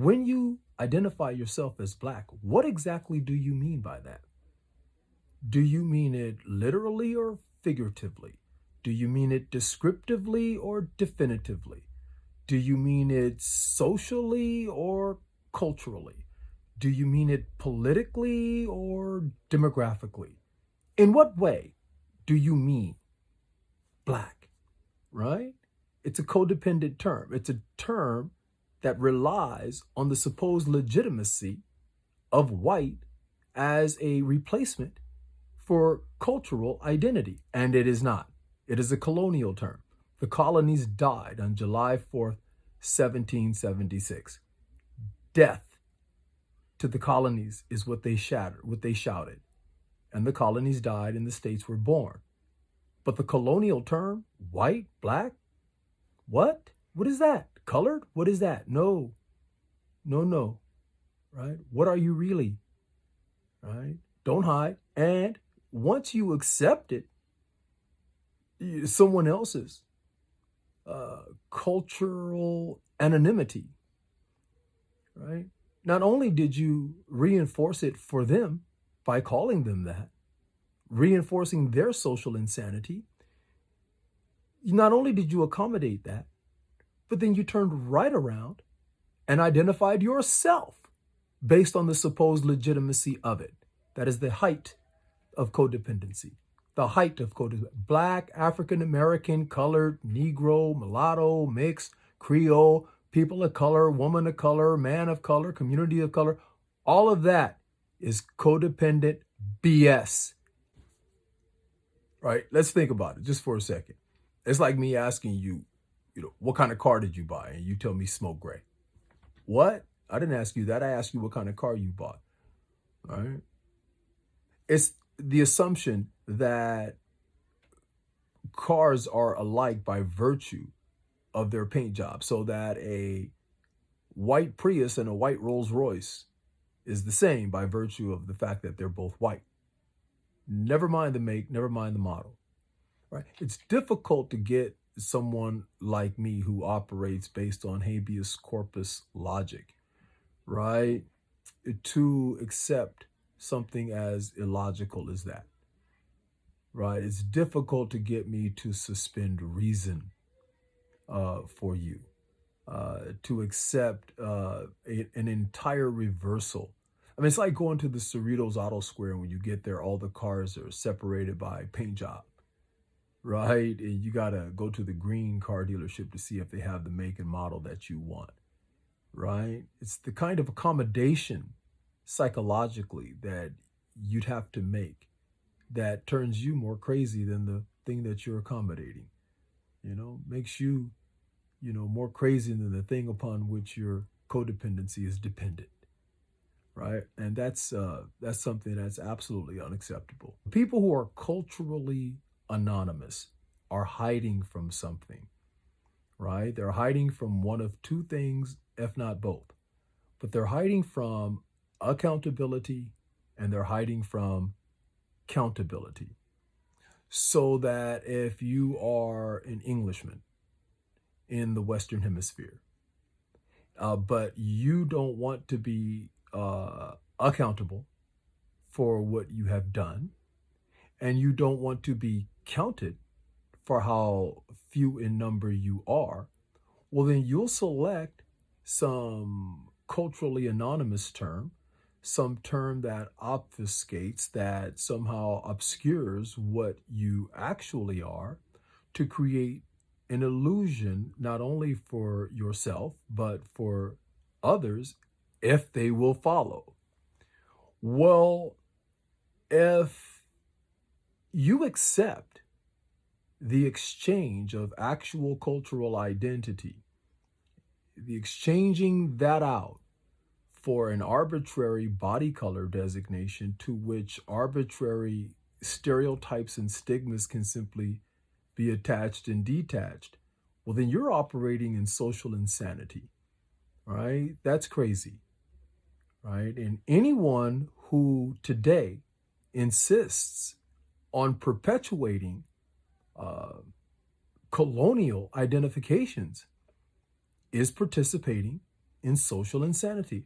When you identify yourself as Black, what exactly do you mean by that? Do you mean it literally or figuratively? Do you mean it descriptively or definitively? Do you mean it socially or culturally? Do you mean it politically or demographically? In what way do you mean Black, right? It's a codependent term. It's a term that relies on the supposed legitimacy of white as a replacement for cultural identity. And it is not. It is a colonial term. The colonies died on July 4th, 1776. Death to the colonies is what they shouted. And the colonies died and the states were born. But the colonial term, white, Black, what? What is that? Colored? What is that? No, no, no, right? What are you really, right? Don't hide. And once you accept it, someone else's cultural anonymity, right? Not only did you reinforce it for them by calling them that, reinforcing their social insanity, not only did you accommodate that, but then you turned right around and identified yourself based on the supposed legitimacy of it. That is the height of codependency. The height of codependency. Black, African American, colored, Negro, mulatto, mixed, Creole, people of color, woman of color, man of color, community of color. All of that is codependent BS. Right? Let's think about it just for a second. It's like me asking you, what kind of car did you buy? And you tell me smoke gray. What? I didn't ask you that. I asked you what kind of car you bought. All right? It's the assumption that cars are alike by virtue of their paint job, so that a white Prius and a white Rolls Royce is the same by virtue of the fact that they're both white. Never mind the make, never mind the model. Right? It's difficult to get someone like me who operates based on habeas corpus logic, right, to accept something as illogical as that, right? It's difficult to get me to suspend reason for you, to accept an entire reversal. I mean, it's like going to the Cerritos Auto Square, and when you get there, all the cars are separated by paint job, right? And you got to go to the green car dealership to see if they have the make and model that you want, right? It's the kind of accommodation psychologically that you'd have to make that turns you more crazy than the thing that you're accommodating, makes you, more crazy than the thing upon which your codependency is dependent, right? And that's something that's absolutely unacceptable. People who are culturally anonymous are hiding from something, right? They're hiding from one of two things, if not both. But they're hiding from accountability and they're hiding from countability. So that if you are an Englishman in the Western Hemisphere, but you don't want to be accountable for what you have done, and you don't want to be counted for how few in number you are, well, then you'll select some culturally anonymous term, some term that obfuscates, that somehow obscures what you actually are, to create an illusion not only for yourself, but for others, if they will follow. Well, if you accept the exchange of actual cultural identity, the exchanging that out for an arbitrary body color designation to which arbitrary stereotypes and stigmas can simply be attached and detached, well, then you're operating in social insanity, right? That's crazy, right? And anyone who today insists on perpetuating colonial identifications is participating in social insanity.